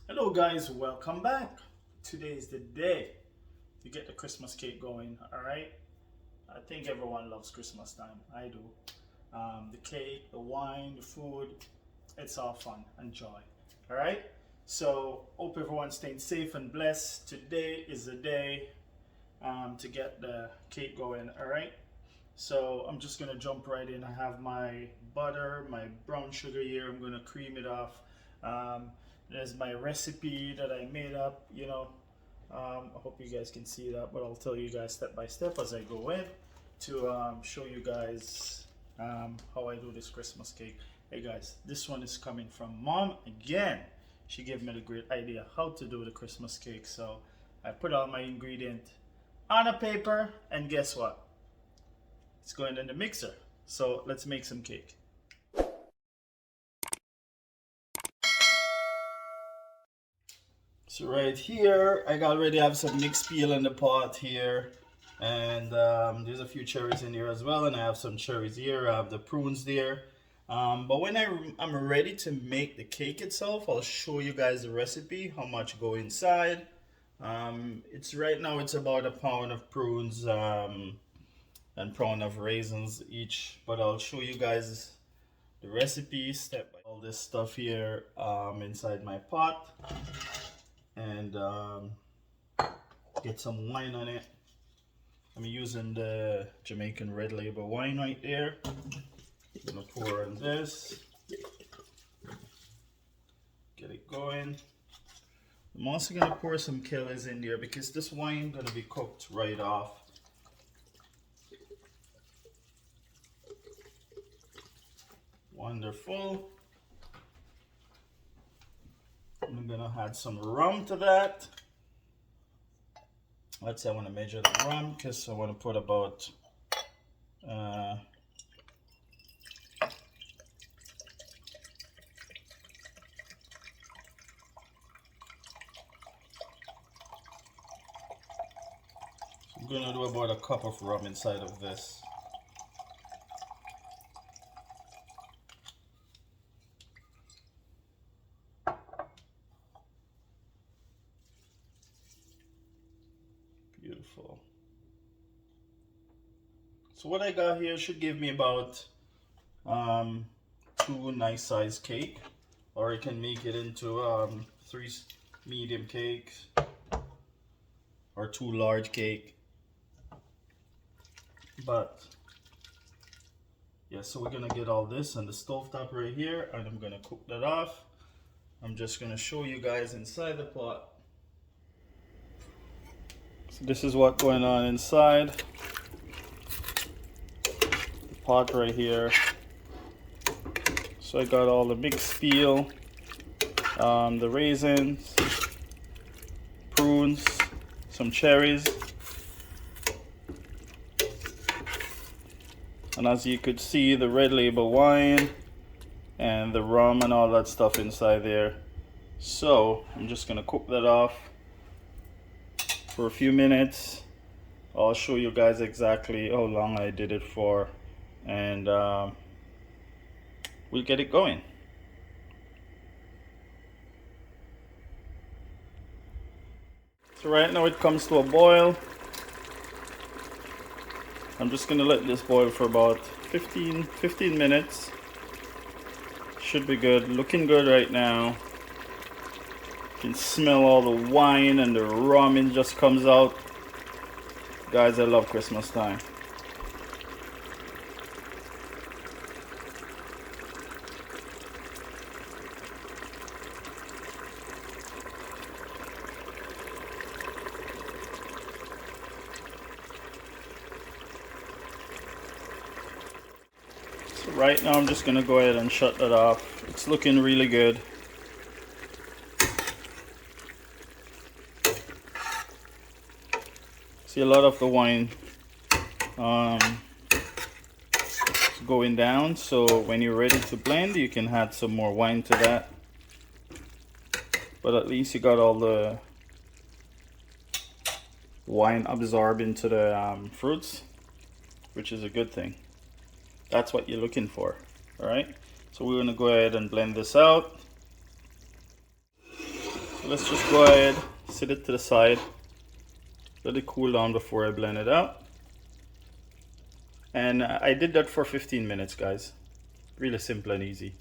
Hello guys, welcome back. Today is the day to get the Christmas cake going, alright? I think everyone loves Christmas time. I do. The cake, the wine, the food, it's all fun and joy. Alright? So, hope everyone's staying safe and blessed. Today is the day to get the cake going, alright? So, I'm just gonna jump right in. I have my butter, my brown sugar here. I'm gonna cream it off. There's my recipe that I made up, I hope you guys can see that, but I'll tell you guys step by step as I go in to show you guys how I do this Christmas cake. Hey guys, this one is coming from mom again. She gave me the great idea how to do the Christmas cake. So I put all my ingredient on a paper, and guess what? It's going in the mixer. So let's make some cake. So right here, I already have some mixed peel in the pot here, and there's a few cherries in here as well, and I have some cherries here. I have the prunes there. But when I'm ready to make the cake itself, I'll show you guys the recipe, how much go inside. It's right now it's about a pound of prunes and pound of raisins each, but I'll show you guys the recipe step by all this stuff here inside my pot. And get some wine on it. I'm using the Jamaican red label wine right there. I'm gonna pour on this, get it going. I'm also gonna pour some Kellys in there because this wine gonna be cooked right off. Wonderful. I'm gonna add some rum to that. Let's say I want to measure the rum because I want to put about I'm gonna do about a cup of rum inside of this. Beautiful. So what I got here should give me about two nice size cake, or I can make it into three medium cakes or two large cake. But yeah, so we're gonna get all this on the stove top right here, and I'm gonna cook that off. I'm just gonna show you guys inside the pot. So this is what's going on inside the pot right here. So I got all the mixed peel, the raisins, prunes, some cherries, and as you could see, the red label wine and the rum and all that stuff inside there. So I'm just gonna cook that off for a few minutes. I'll show you guys exactly how long I did it for, and we'll get it going. So right now it comes to a boil. I'm just gonna let this boil for about 15 minutes. Should be good, looking good right now. You can smell all the wine and the rum, it just comes out. Guys, I love Christmas time. So right now I'm just gonna go ahead and shut that off. It's looking really good. See a lot of the wine going down, so when you're ready to blend you can add some more wine to that, but at least you got all the wine absorb into the fruits, which is a good thing. That's what you're looking for. All right, so we're going to go ahead and blend this out. Let's just go ahead, set it to the side, let it cool down before I blend it out. And I did that for 15 minutes, guys. Really simple and easy.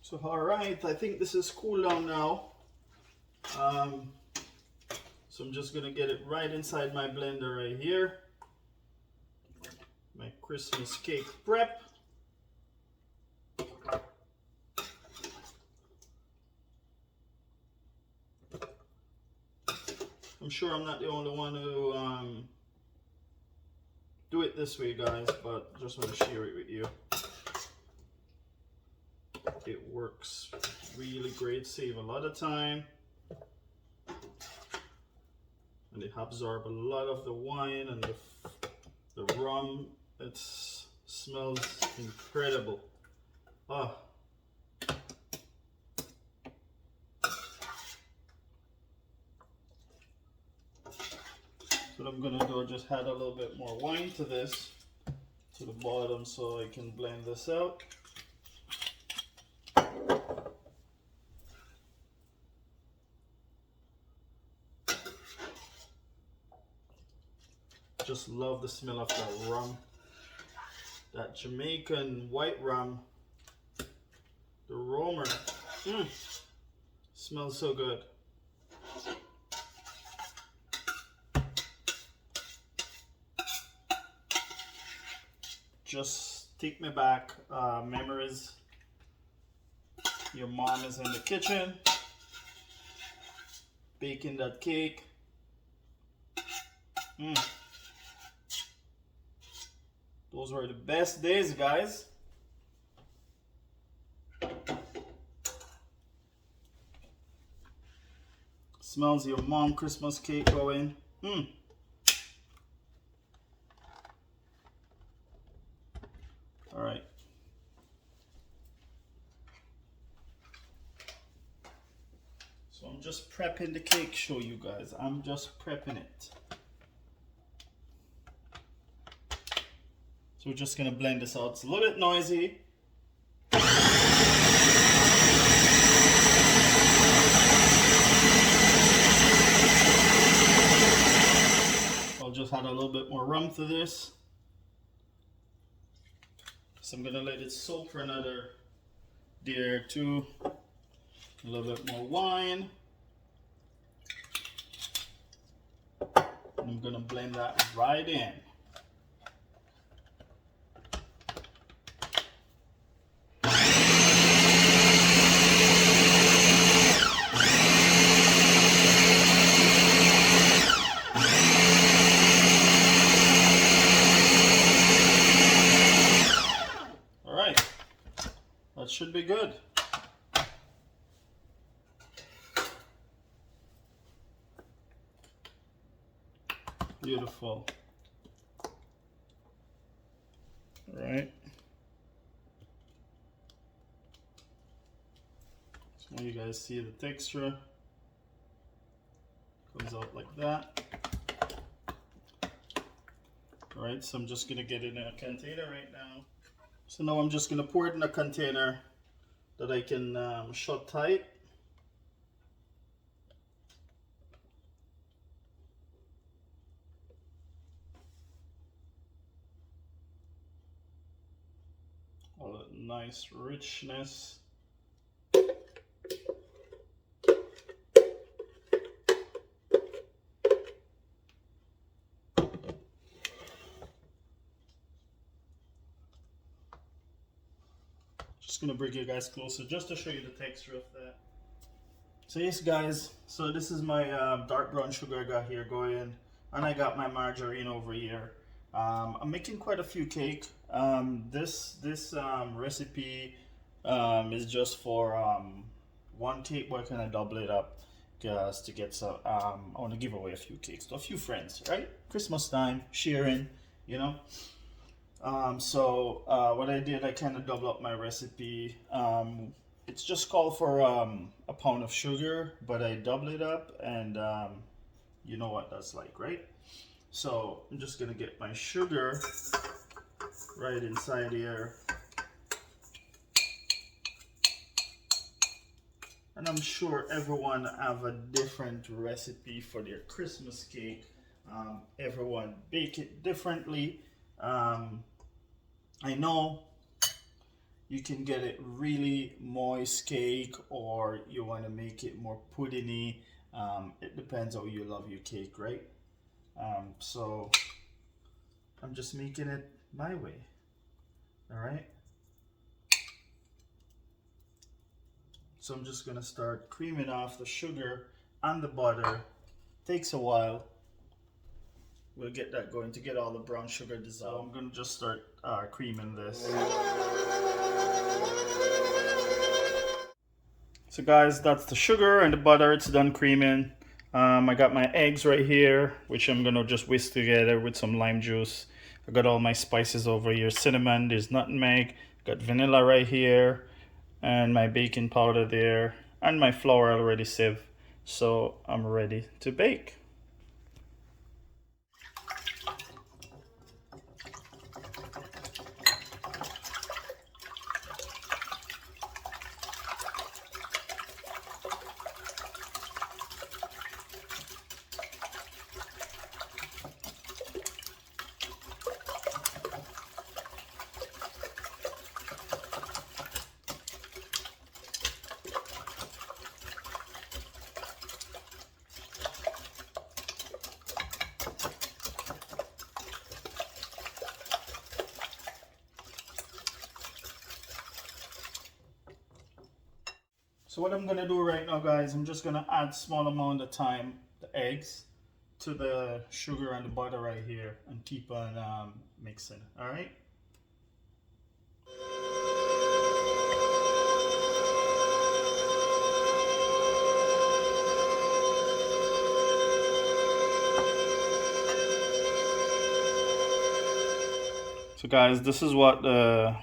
So alright, I think this is cool down now. So I'm just gonna get it right inside my blender right here. My Christmas cake prep. I'm sure I'm not the only one who do it this way, guys, but just want to share it with you. It works really great, save a lot of time, and it absorbs a lot of the wine and the rum. It smells incredible. Ah. So what I'm gonna do, just add a little bit more wine to this, to the bottom, so I can blend this out. Just love the smell of that rum, that Jamaican white rum, the aroma. Smells so good. Just take me back, memories. Your mom is in the kitchen baking that cake. Those were the best days, guys. Smells your mom Christmas cake going. All right. So I'm just prepping the cake, show you guys. I'm just prepping it. So we're just gonna blend this out. It's a little bit noisy. I'll just add a little bit more rum to this. So I'm gonna let it soak for another day or two. A little bit more wine. And I'm gonna blend that right in. That should be good. Beautiful. All right. So now you guys see the texture. Comes out like that. All right, so I'm just gonna get it in a container right now. So now I'm just gonna pour it in a container that I can shut tight. All that nice richness. Just gonna bring you guys closer just to show you the texture of that. So yes guys, so this is my dark brown sugar I got here going, and I got my margarine over here. I'm making quite a few cake. This recipe is just for one cake, but can I double it up just to get some, I want to give away a few cakes to a few friends, right? Christmas time, sharing, you know. What I did, I kind of double up my recipe. It's just called for a pound of sugar, but I double it up, and you know what that's like, right? So I'm just gonna get my sugar right inside here, And I'm sure everyone have a different recipe for their Christmas cake. Everyone bake it differently. I know you can get it really moist cake, or you want to make it more puddingy. It depends how you love your cake, right? So I'm just making it my way. All right. So I'm just gonna start creaming off the sugar and the butter. Takes a while. We'll get that going to get all the brown sugar dissolved. So I'm gonna just start creaming this. So guys, that's the sugar and the butter. It's done creaming. I got my eggs right here, which I'm gonna just whisk together with some lime juice. I got all my spices over here. Cinnamon, there's nutmeg, got vanilla right here, and my baking powder there, and my flour already sieved. So I'm ready to bake. So what I'm gonna do right now, guys, I'm just gonna add small amount of time the eggs to the sugar and the butter right here, and keep on mixing. All right. So guys, this is what the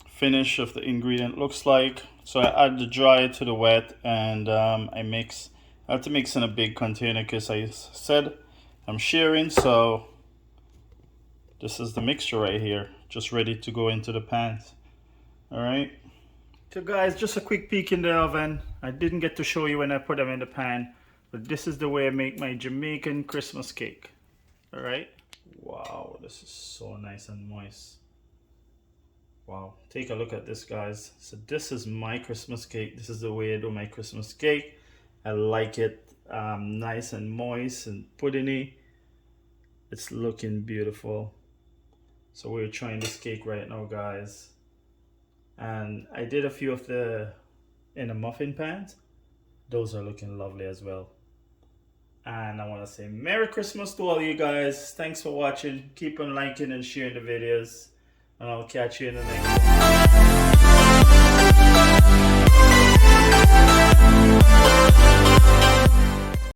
finish of the ingredient looks like. So I add the dry to the wet, and I have to mix in a big container because I said I'm sharing. So this is the mixture right here, just ready to go into the pans. All right. So guys, just a quick peek in the oven. I didn't get to show you when I put them in the pan, but this is the way I make my Jamaican Christmas cake. All right. Wow, this is so nice and moist. Wow, take a look at this, guys. So this is my Christmas cake. This is the way I do my Christmas cake. I like it nice and moist and puddingy. It's looking beautiful. So we're trying this cake right now, guys. And I did a few of the in a muffin pans. Those are looking lovely as well. And I want to say Merry Christmas to all you guys. Thanks for watching. Keep on liking and sharing the videos. And I'll catch you in the next one.